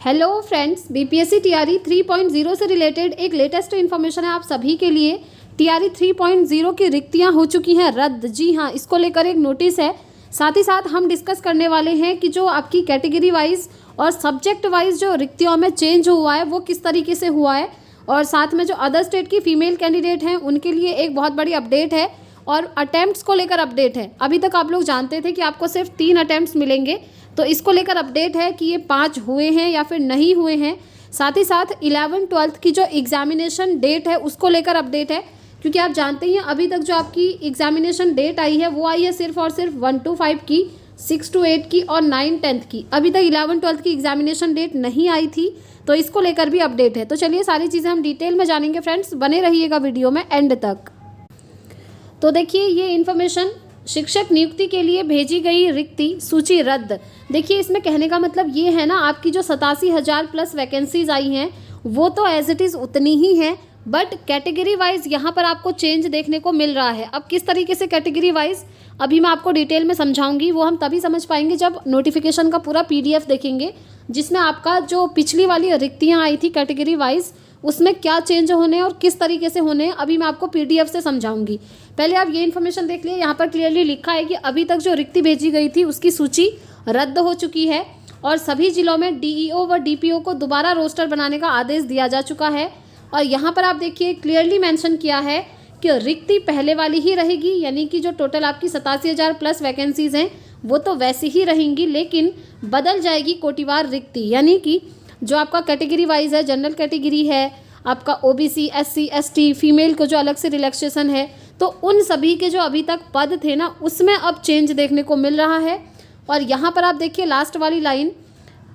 Hello friends, BPSC TRE 3.0 से related एक latest information है आप सभी के लिए। टीआरई 3.0 की रिक्तियां हो चुकी हैं रद्द। जी हाँ, इसको लेकर एक नोटिस है। साथ ही साथ हम डिस्कस करने वाले हैं कि जो आपकी कैटेगरी वाइज और सब्जेक्ट वाइज जो रिक्तियों में चेंज हुआ है वो किस तरीके से हुआ है, और साथ में जो अदर स्टेट की फीमेल कैंडिडेट हैं उनके लिए एक बहुत बड़ी अपडेट है और अटैम्प्ट्स को लेकर अपडेट है। अभी तक आप लोग जानते थे कि आपको सिर्फ 3 अटैम्प्ट्स मिलेंगे, तो इसको लेकर अपडेट है कि ये 5 हुए हैं या फिर नहीं हुए हैं। साथ ही साथ 11-12 की जो एग्जामिनेशन डेट है उसको लेकर अपडेट है, क्योंकि आप जानते ही हैं अभी तक जो आपकी एग्जामिनेशन डेट आई है वो आई है सिर्फ और सिर्फ 1 to 5 की, 6 to 8 की और 9-10 की। अभी तक 11-12 की एग्जामिनेशन डेट नहीं आई थी, तो इसको लेकर भी अपडेट है। तो चलिए सारी चीज़ें हम डिटेल में जानेंगे फ्रेंड्स, बने रहिएगा वीडियो में एंड तक। तो देखिए ये इन्फॉर्मेशन, शिक्षक नियुक्ति के लिए भेजी गई रिक्ति सूची रद्द। देखिए इसमें कहने का मतलब ये है ना, आपकी जो 87,000 प्लस वैकेंसीज आई हैं वो तो एज इट इज़ उतनी ही हैं, बट कैटेगरी वाइज यहाँ पर आपको चेंज देखने को मिल रहा है। अब किस तरीके से कैटेगरी वाइज, अभी मैं आपको डिटेल में समझाऊंगी। वो हम तभी समझ पाएंगे जब नोटिफिकेशन का पूरा PDF देखेंगे, जिसमें आपका जो पिछली वाली रिक्तियाँ आई थी कैटेगरी वाइज उसमें क्या चेंज होने और किस तरीके से होने, अभी मैं आपको PDF से समझाऊंगी। पहले आप ये इन्फॉर्मेशन देख लिए, यहाँ पर क्लियरली लिखा है कि अभी तक जो रिक्ति भेजी गई थी उसकी सूची रद्द हो चुकी है और सभी जिलों में DEO व DPO को दोबारा रोस्टर बनाने का आदेश दिया जा चुका है। और यहाँ पर आप देखिए क्लियरली मेंशन किया है कि रिक्ति पहले वाली ही रहेगी, यानी कि जो टोटल आपकी 87,000 प्लस वैकेंसीज हैं वो तो वैसी ही रहेंगी, लेकिन बदल जाएगी कोटिवार रिक्ति। यानी कि जो आपका कैटेगरी वाइज है, जनरल कैटेगरी है, आपका OBC, SC, ST, फीमेल को जो अलग से रिलैक्सेशन है, तो उन सभी के जो अभी तक पद थे ना उसमें अब चेंज देखने को मिल रहा है। और यहाँ पर आप देखिए लास्ट वाली लाइन,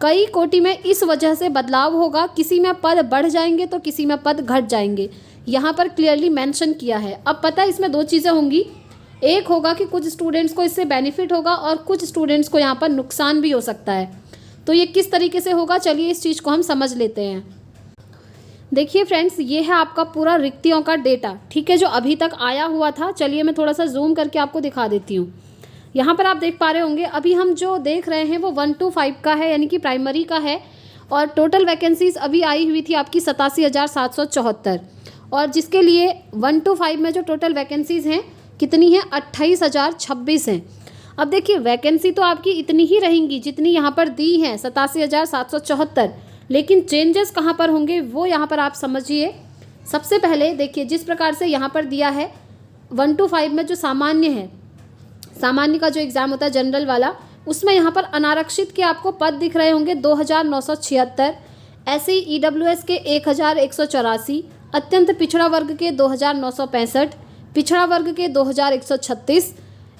कई कोटि में इस वजह से बदलाव होगा, किसी में पद बढ़ जाएंगे तो किसी में पद घट जाएंगे, यहाँ पर क्लियरली मेंशन किया है। अब पता है इसमें 2 चीज़ें होंगी, एक होगा कि कुछ स्टूडेंट्स को इससे बेनिफिट होगा और कुछ स्टूडेंट्स को यहाँ पर नुकसान भी हो सकता है। तो ये किस तरीके से होगा, चलिए इस चीज़ को हम समझ लेते हैं। देखिए फ्रेंड्स, ये है आपका पूरा रिक्तियों का डेटा, ठीक है, जो अभी तक आया हुआ था। चलिए मैं थोड़ा सा जूम करके आपको दिखा देती हूँ। यहाँ पर आप देख पा रहे होंगे, अभी हम जो देख रहे हैं वो 1 to 5 का है, यानी कि प्राइमरी का है। और टोटल वैकेंसीज अभी आई हुई थी आपकी 87,774, और जिसके लिए 1 to 5 में जो टोटल वैकेंसीज हैं कितनी हैं, 28,026 हैं। अब देखिए वैकेंसी तो आपकी इतनी ही रहेंगी जितनी यहाँ पर दी हैं, 87,774, लेकिन चेंजेस कहाँ पर होंगे वो यहाँ पर आप समझिए। सबसे पहले देखिए जिस प्रकार से यहाँ पर दिया है 1 to 5 में जो सामान्य है, सामान्य का जो एग्ज़ाम होता है जनरल वाला, उसमें यहाँ पर अनारक्षित के आपको पद दिख रहे होंगे 2,976, ऐसे ही EWS के 1,184, अत्यंत पिछड़ा वर्ग के 2,965, पिछड़ा वर्ग के 2,136,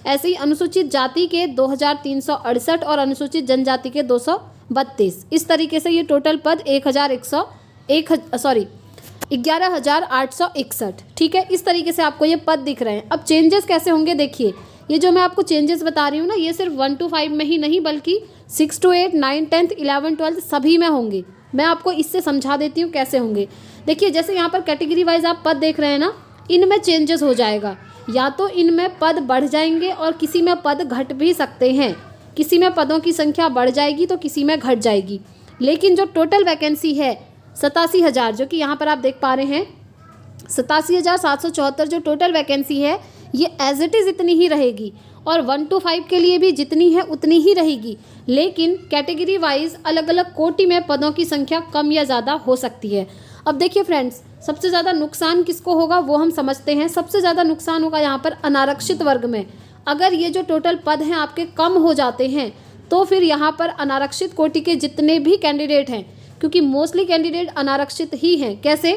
ऐसे ही अनुसूचित जाति के 2,368 और अनुसूचित जनजाति के 232। इस तरीके से ये टोटल पद 11,861, ठीक है, इस तरीके से आपको ये पद दिख रहे हैं। अब चेंजेस कैसे होंगे देखिए, ये जो मैं आपको चेंजेस बता रही हूँ ना, ये सिर्फ 1 to 5 में ही नहीं बल्कि 6 to 8, 9, 10, 11, 12 सभी में होंगे। मैं आपको इससे समझा देती हूँ कैसे होंगे। देखिए जैसे यहाँ पर कैटेगरी वाइज आप पद देख रहे हैं ना, इनमें चेंजेस हो जाएगा, या तो इनमें पद बढ़ जाएंगे और किसी में पद घट भी सकते हैं। किसी में पदों की संख्या बढ़ जाएगी तो किसी में घट जाएगी, लेकिन जो टोटल वैकेंसी है 87,000, जो कि यहाँ पर आप देख पा रहे हैं 87,774 जो टोटल वैकेंसी है ये एज इट इज़ इतनी ही रहेगी, और 1 to 5 के लिए भी जितनी है उतनी ही रहेगी, लेकिन कैटेगरी वाइज अलग अलग कोटि में पदों की संख्या कम या ज़्यादा हो सकती है। अब देखिए फ्रेंड्स, सबसे ज़्यादा नुकसान किसको होगा वो हम समझते हैं। सबसे ज़्यादा नुकसान होगा यहाँ पर अनारक्षित वर्ग में। अगर ये जो टोटल पद हैं आपके कम हो जाते हैं तो फिर यहाँ पर अनारक्षित कोटि के जितने भी कैंडिडेट हैं, क्योंकि मोस्टली कैंडिडेट अनारक्षित ही हैं, कैसे,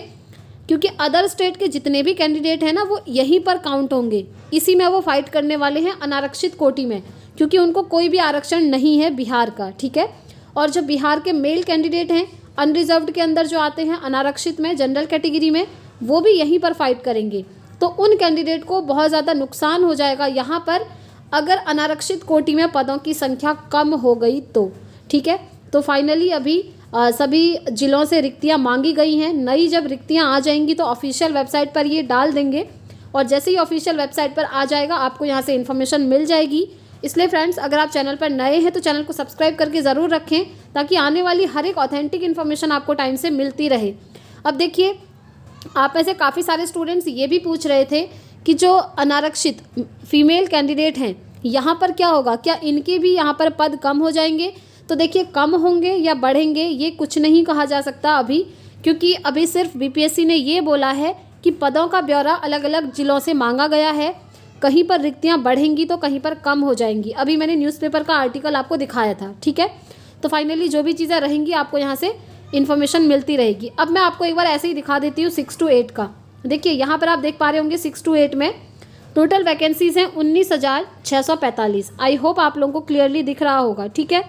क्योंकि अदर स्टेट के जितने भी कैंडिडेट हैं ना वो यहीं पर काउंट होंगे, इसी में वो फाइट करने वाले हैं अनारक्षित कोटि में, क्योंकि उनको कोई भी आरक्षण नहीं है बिहार का, ठीक है। और जो बिहार के मेल कैंडिडेट हैं अनरिजर्व्ड के अंदर जो आते हैं अनारक्षित में, जनरल कैटेगरी में, वो भी यहीं पर फाइट करेंगे, तो उन कैंडिडेट को बहुत ज़्यादा नुकसान हो जाएगा यहाँ पर अगर अनारक्षित कोटि में पदों की संख्या कम हो गई तो, ठीक है। तो फाइनली अभी सभी जिलों से रिक्तियाँ मांगी गई हैं। नई जब रिक्तियाँ आ जाएंगी तो ऑफिशियल वेबसाइट पर ये डाल देंगे, और जैसे ही ऑफिशियल वेबसाइट पर आ जाएगा आपको यहाँ से इन्फॉर्मेशन मिल जाएगी इसलिए फ्रेंड्स, अगर आप चैनल पर नए हैं तो चैनल को सब्सक्राइब करके ज़रूर रखें, ताकि आने वाली हर एक ऑथेंटिक इन्फॉर्मेशन आपको टाइम से मिलती रहे। अब देखिए, आप में से काफ़ी सारे स्टूडेंट्स ये भी पूछ रहे थे कि जो अनारक्षित फीमेल कैंडिडेट हैं, यहाँ पर क्या होगा, क्या इनके भी यहाँ पर पद कम हो जाएंगे? तो देखिए, कम होंगे या बढ़ेंगे ये कुछ नहीं कहा जा सकता अभी, क्योंकि अभी सिर्फ बीपीएससी ने ये बोला है कि पदों का ब्यौरा अलग अलग जिलों से मांगा गया है। कहीं पर रिक्तियाँ बढ़ेंगी तो कहीं पर कम हो जाएंगी। अभी मैंने न्यूज़पेपर का आर्टिकल आपको दिखाया था, ठीक है। तो फाइनली जो भी चीज़ें रहेंगी आपको यहाँ से इन्फॉर्मेशन मिलती रहेगी। अब मैं आपको एक बार ऐसे ही दिखा देती हूँ 6 to 8 का। देखिए, यहाँ पर आप देख पा रहे होंगे 6 to 8 में टोटल वैकेंसीज हैं 19,645। आई होप आप लोगों को क्लियरली दिख रहा होगा, ठीक है।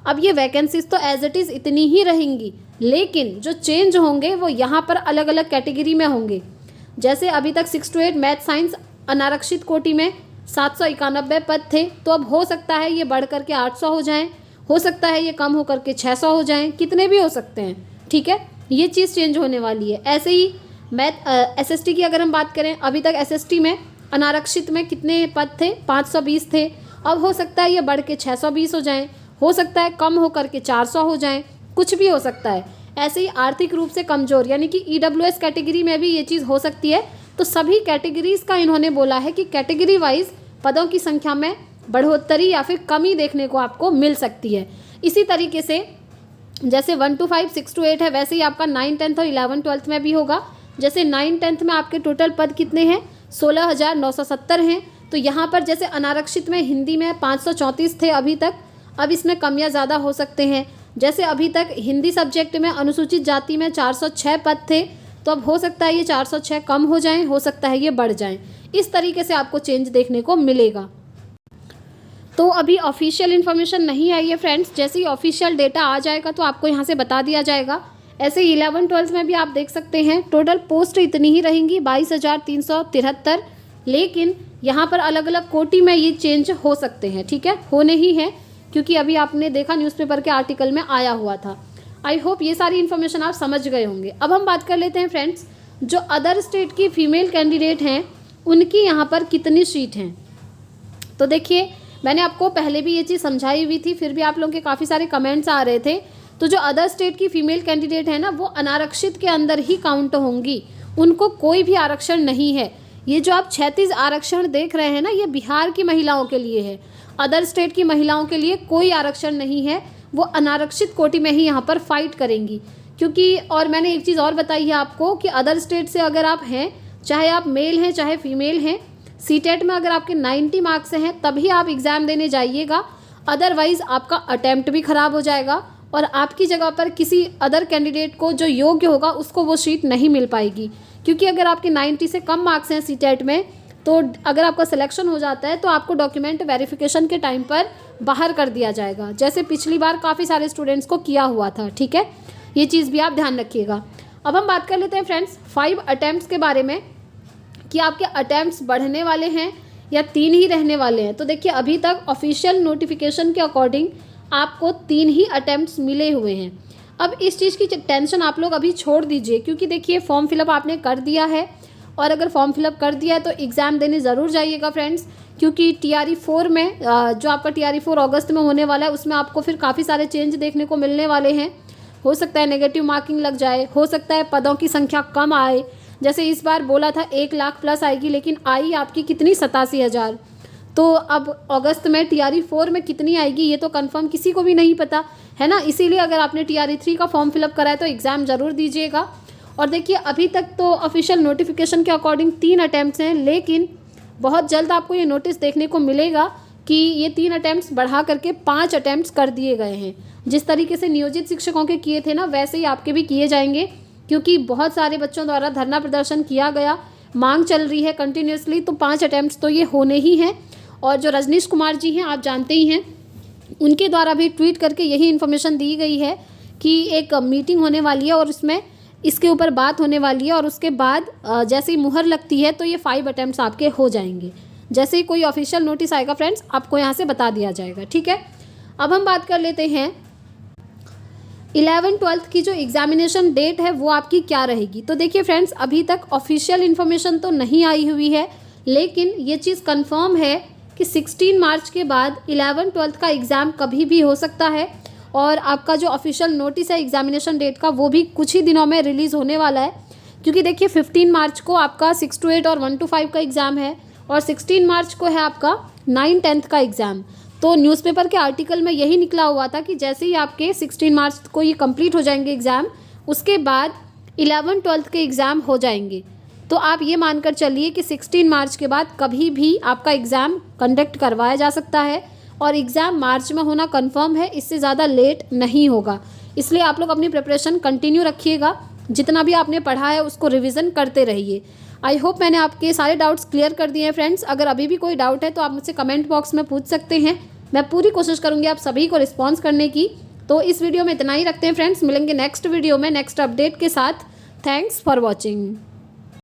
अब ये वैकेंसीज तो एज इट इज़ इतनी ही रहेंगी, लेकिन जो चेंज होंगे वो यहाँ पर अलग अलग कैटेगरी में होंगे। जैसे अभी तक 6 to 8 मैथ साइंस अनारक्षित कोटि में 791 पद थे, तो अब हो सकता है ये बढ़ करके 800 हो जाएं, हो सकता है ये कम हो करके 600 हो जाएं, कितने भी हो सकते हैं, ठीक है। ये चीज़ चेंज होने वाली है। ऐसे ही मैथ एसएसटी की अगर हम बात करें, अभी तक एसएसटी में अनारक्षित में कितने पद थे, 520 थे। अब हो सकता है ये बढ़ के 620 हो जाएं, हो सकता है कम हो करके 400 हो जाएं, कुछ भी हो सकता है। ऐसे ही आर्थिक रूप से कमज़ोर यानी कि ईडब्ल्यूएस कैटेगरी में भी ये चीज़ हो सकती है। तो सभी कैटेगरीज़ का इन्होंने बोला है कि कैटेगरी वाइज पदों की संख्या में बढ़ोतरी या फिर कमी देखने को आपको मिल सकती है। इसी तरीके से जैसे 1 to 5, 6 to 8 है, वैसे ही आपका 9, 10th और 11, 12th में भी होगा। जैसे 9, 10th में आपके टोटल पद कितने हैं, 16,970 हैं। तो यहाँ पर जैसे अनारक्षित में हिंदी में 534 थे अभी तक, अब इसमें कम या ज़्यादा हो सकते हैं। जैसे अभी तक हिंदी सब्जेक्ट में अनुसूचित जाति में 406 पद थे, तो अब हो सकता है ये 406 कम हो जाएं, हो सकता है ये बढ़ जाएं। इस तरीके से आपको चेंज देखने को मिलेगा। तो अभी ऑफिशियल इन्फॉर्मेशन नहीं आई है फ्रेंड्स, जैसे ही ऑफिशियल डेटा आ जाएगा तो आपको यहाँ से बता दिया जाएगा। ऐसे 11, 12 में भी आप देख सकते हैं टोटल पोस्ट इतनी ही रहेंगी 22,373, लेकिन यहाँ पर अलग अलग कोटि में ये चेंज हो सकते हैं, ठीक है, होने ही हैं, क्योंकि अभी आपने देखा न्यूज़पेपर के आर्टिकल में आया हुआ था। आई होप ये सारी इन्फॉर्मेशन आप समझ गए होंगे। अब हम बात कर लेते हैं फ्रेंड्स, जो अदर स्टेट की फीमेल कैंडिडेट हैं उनकी यहाँ पर कितनी सीट हैं। तो देखिए, मैंने आपको पहले भी ये चीज़ समझाई हुई थी, फिर भी आप लोगों के काफ़ी सारे कमेंट्स आ रहे थे। तो जो अदर स्टेट की फीमेल कैंडिडेट है ना, वो अनारक्षित के अंदर ही काउंट होंगी, उनको कोई भी आरक्षण नहीं है। ये जो आप 36 आरक्षण देख रहे हैं ना, ये बिहार की महिलाओं के लिए है। अदर स्टेट की महिलाओं के लिए कोई आरक्षण नहीं है, वो अनारक्षित कोटि में ही यहाँ पर फाइट करेंगी। क्योंकि और मैंने एक चीज़ और बताई है आपको कि अदर स्टेट से अगर आप हैं, चाहे आप मेल हैं चाहे फीमेल हैं, सीटेट में अगर आपके 90 मार्क्स हैं तभी आप एग्ज़ाम देने जाइएगा, अदरवाइज़ आपका अटैम्प्ट भी ख़राब हो जाएगा और आपकी जगह पर किसी अदर कैंडिडेट को जो योग्य होगा उसको वो सीट नहीं मिल पाएगी। क्योंकि अगर आपके 90 से कम मार्क्स हैं सीटेट में, तो अगर आपका सिलेक्शन हो जाता है तो आपको डॉक्यूमेंट वेरिफिकेशन के टाइम पर बाहर कर दिया जाएगा, जैसे पिछली बार काफ़ी सारे स्टूडेंट्स को किया हुआ था, ठीक है। ये चीज़ भी आप ध्यान रखिएगा। अब हम बात कर लेते हैं फ्रेंड्स 5 अटैम्प्ट्स के बारे में, कि आपके अटैम्प्ट्स बढ़ने वाले हैं या 3 ही रहने वाले हैं। तो देखिए, अभी तक ऑफिशियल नोटिफिकेशन के अकॉर्डिंग आपको 3 ही अटैम्प्ट्स मिले हुए हैं। अब इस चीज़ की टेंशन आप लोग अभी छोड़ दीजिए, क्योंकि देखिए फॉर्म फिलअप आपने कर दिया है, और अगर फॉर्म फिलअप कर दिया है तो एग्ज़ाम देने ज़रूर जाइएगा फ्रेंड्स। क्योंकि TRE 4 में जो आपका TRE 4 अगस्त में होने वाला है, उसमें आपको फिर काफ़ी सारे चेंज देखने को मिलने वाले हैं। हो सकता है नेगेटिव मार्किंग लग जाए, हो सकता है पदों की संख्या कम आए। जैसे इस बार बोला था 1 लाख प्लस आएगी, लेकिन आई आपकी कितनी 87,000। तो अब अगस्त में TRE 4 में कितनी आएगी ये तो कंफर्म किसी को भी नहीं पता है ना। इसीलिए अगर आपने TRE 3 का फॉर्म फिलअप करा है तो एग्ज़ाम ज़रूर दीजिएगा। और देखिए, अभी तक तो ऑफिशियल नोटिफिकेशन के अकॉर्डिंग 3 अटैम्प्ट्स हैं, लेकिन बहुत जल्द आपको ये नोटिस देखने को मिलेगा कि ये 3 अटैम्प्ट्स बढ़ा करके 5 अटैम्प्ट्स कर दिए गए हैं। जिस तरीके से नियोजित शिक्षकों के किए थे ना, वैसे ही आपके भी किए जाएंगे, क्योंकि बहुत सारे बच्चों द्वारा धरना प्रदर्शन किया गया, मांग चल रही है कंटिन्यूसली। तो 5 अटैम्प्ट्स तो ये होने ही हैं। और जो रजनीश कुमार जी हैं, आप जानते ही हैं, उनके द्वारा भी ट्वीट करके यही इन्फॉर्मेशन दी गई है कि एक मीटिंग होने वाली है और उसमें इसके ऊपर बात होने वाली है, और उसके बाद जैसे ही मुहर लगती है तो ये 5 अटैम्प्ट्स आपके हो जाएंगे। जैसे ही कोई ऑफिशियल नोटिस आएगा फ्रेंड्स, आपको यहाँ से बता दिया जाएगा, ठीक है। अब हम बात कर लेते हैं 11, 12th की जो एग्जामिनेशन डेट है वो आपकी क्या रहेगी। तो देखिए फ्रेंड्स, अभी तक ऑफिशियल इन्फॉर्मेशन तो नहीं आई हुई है, लेकिन ये चीज़ कंफर्म है कि 16 मार्च के बाद 11th-12th का एग्ज़ाम कभी भी हो सकता है और आपका जो ऑफिशियल नोटिस है एग्जामिनेशन डेट का वो भी कुछ ही दिनों में रिलीज़ होने वाला है। क्योंकि देखिए 15 मार्च को आपका 6 to 8 और 1 to 5 का एग्ज़ाम है और 16 मार्च को है आपका 9-10th का एग्ज़ाम। तो न्यूज़पेपर के आर्टिकल में यही निकला हुआ था कि जैसे ही आपके 16 मार्च को ये कंप्लीट हो जाएंगे एग्ज़ाम, उसके बाद 11-12th के एग्ज़ाम हो जाएंगे। तो आप ये मानकर चलिए कि 16 मार्च के बाद कभी भी आपका एग्ज़ाम कंडक्ट करवाया जा सकता है और एग्ज़ाम मार्च में होना कंफर्म है, इससे ज़्यादा लेट नहीं होगा। इसलिए आप लोग अपनी प्रिपरेशन कंटिन्यू रखिएगा, जितना भी आपने पढ़ा है उसको रिवीजन करते रहिए। आई होप मैंने आपके सारे डाउट्स क्लियर कर दिए हैं फ्रेंड्स। अगर अभी भी कोई डाउट है तो आप मुझसे कमेंट बॉक्स में पूछ सकते हैं, मैं पूरी कोशिश करूँगी आप सभी को रिस्पॉन्स करने की। तो इस वीडियो में इतना ही रखते हैं फ्रेंड्स, मिलेंगे नेक्स्ट वीडियो में नेक्स्ट अपडेट के साथ। Thanks for watching.